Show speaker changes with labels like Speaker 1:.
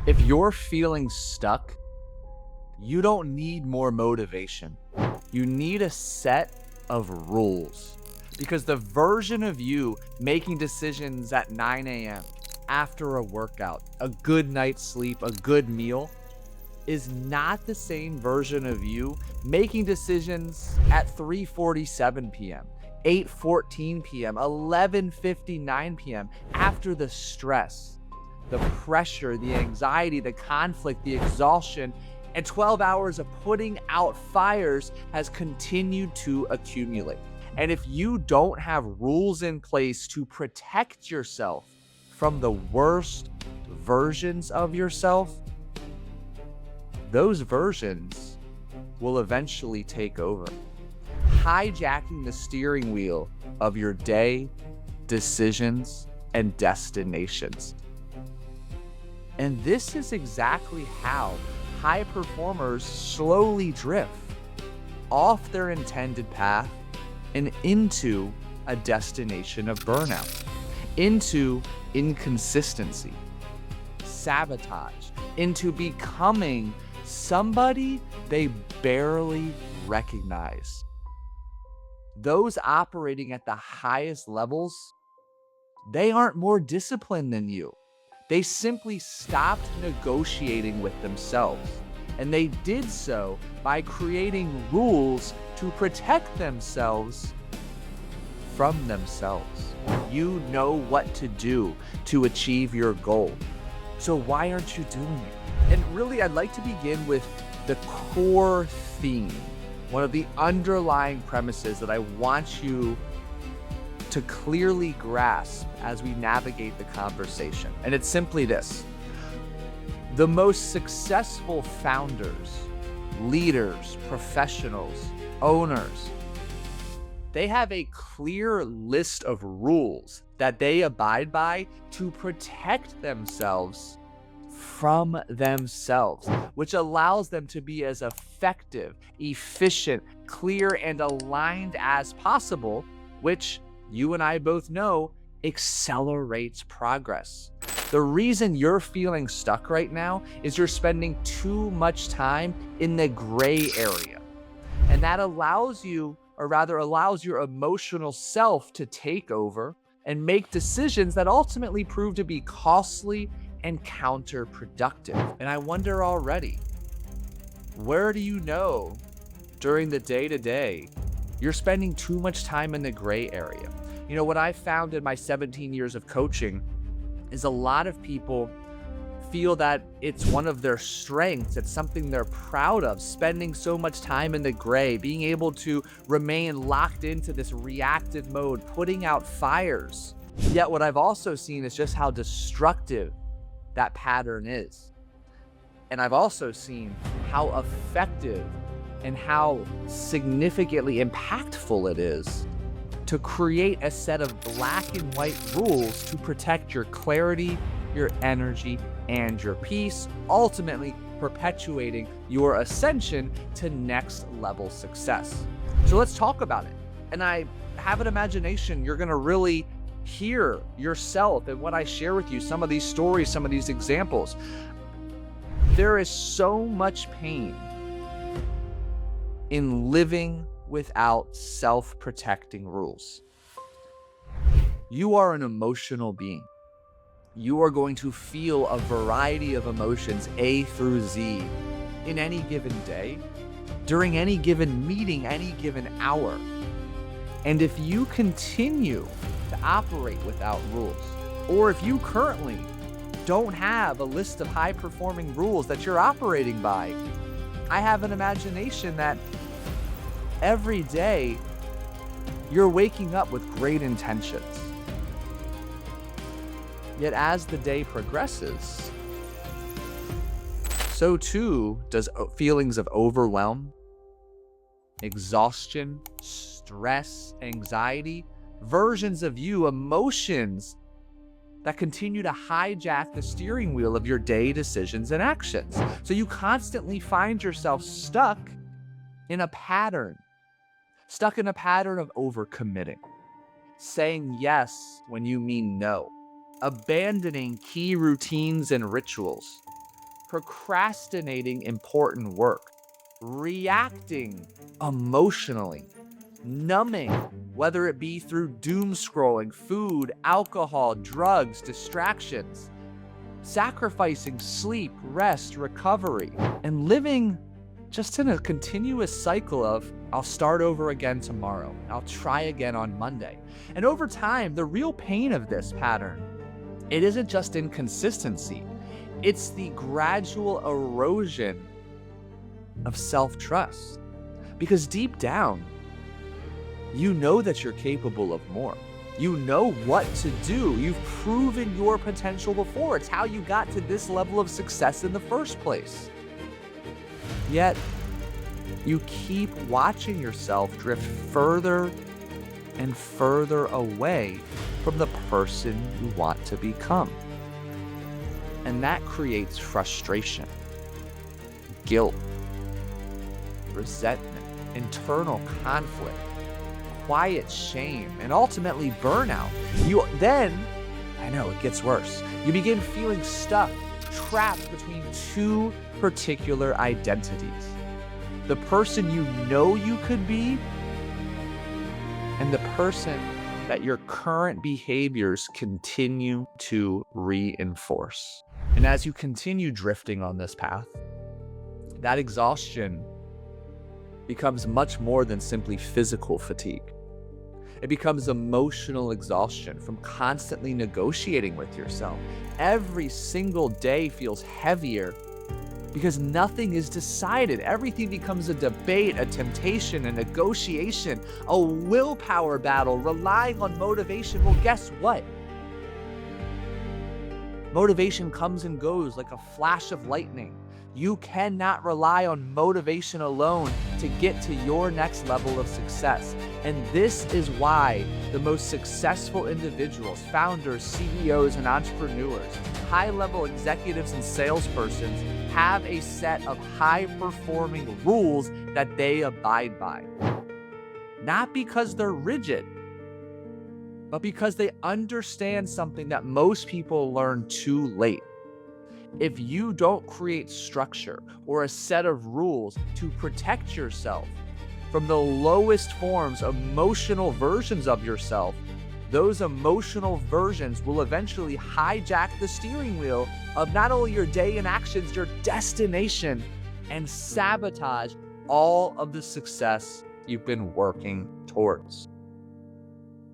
Speaker 1: If you're feeling stuck, you don't need more motivation. You need a set of rules. Because the version of you making decisions at 9 a.m. after a workout, a good night's sleep, a good meal, is not the same version of you making decisions at 3:47 p.m., 8:14 p.m., 11:59 p.m. after the stress, the pressure, the anxiety, the conflict, the exhaustion, and 12 hours of putting out fires has continued to accumulate. And if you don't have rules in place to protect yourself from the worst versions of yourself, those versions will eventually take over, hijacking the steering wheel of your day, decisions, and destinations. And this is exactly how high performers slowly drift off their intended path and into a destination of burnout, into inconsistency, sabotage, into becoming somebody they barely recognize. Those operating at the highest levels, they aren't more disciplined than you. They simply stopped negotiating with themselves. And they did so by creating rules to protect themselves from themselves. You know what to do to achieve your goal. So why aren't you doing it? And really, I'd like to begin with the core theme, one of the underlying premises that I want you to clearly grasp as we navigate the conversation. And it's simply this. The most successful founders, leaders, professionals, owners, they have a clear list of rules that they abide by to protect themselves from themselves, which allows them to be as effective, efficient, clear, and aligned as possible, which you and I both know accelerates progress. The reason you're feeling stuck right now is you're spending too much time in the gray area. And that allows you, or rather allows your emotional self to take over and make decisions that ultimately prove to be costly and counterproductive. And I wonder already, where do you know during the day-to-day you're spending too much time in the gray area? You know, what I found in my 17 years of coaching is a lot of people feel that it's one of their strengths, it's something they're proud of, spending so much time in the gray, being able to remain locked into this reactive mode, putting out fires. Yet what I've also seen is just how destructive that pattern is. And I've also seen how effective and how significantly impactful it is to create a set of black and white rules to protect your clarity, your energy, and your peace, ultimately perpetuating your ascension to next level success. So let's talk about it. And I have an imagination you're gonna really hear yourself and what I share with you, some of these stories, some of these examples. There is so much pain in living without self-protecting rules. You are an emotional being. You are going to feel a variety of emotions, A through Z, in any given day, during any given meeting, any given hour. And if you continue to operate without rules, or if you currently don't have a list of high-performing rules that you're operating by, I have an imagination that every day you're waking up with great intentions. Yet as the day progresses, so too does feelings of overwhelm, exhaustion, stress, anxiety, versions of you, emotions that continue to hijack the steering wheel of your day decisions and actions. So you constantly find yourself stuck in a pattern of overcommitting, saying yes when you mean no, abandoning key routines and rituals, procrastinating important work, reacting emotionally, numbing, whether it be through doom scrolling, food, alcohol, drugs, distractions, sacrificing sleep, rest, recovery, and living just in a continuous cycle of, I'll start over again tomorrow, I'll try again on Monday. And over time, the real pain of this pattern, it isn't just inconsistency, it's the gradual erosion of self-trust. Because deep down, you know that you're capable of more. You know what to do. You've proven your potential before. It's how you got to this level of success in the first place. Yet, you keep watching yourself drift further and further away from the person you want to become. And that creates frustration, guilt, resentment, internal conflict, quiet shame, and ultimately burnout. I know it gets worse. You begin feeling stuck, trapped between two particular identities. The person you know you could be, and the person that your current behaviors continue to reinforce. And as you continue drifting on this path, that exhaustion becomes much more than simply physical fatigue. It becomes emotional exhaustion from constantly negotiating with yourself. Every single day feels heavier because nothing is decided. Everything becomes a debate, a temptation, a negotiation, a willpower battle, relying on motivation. Well, guess what? Motivation comes and goes like a flash of lightning. You cannot rely on motivation alone to get to your next level of success. And this is why the most successful individuals, founders, CEOs, and entrepreneurs, high-level executives and salespersons have a set of high-performing rules that they abide by. Not because they're rigid, but because they understand something that most people learn too late. If you don't create structure or a set of rules to protect yourself from the lowest forms, emotional versions of yourself, those emotional versions will eventually hijack the steering wheel of not only your day and actions, your destination, and sabotage all of the success you've been working towards.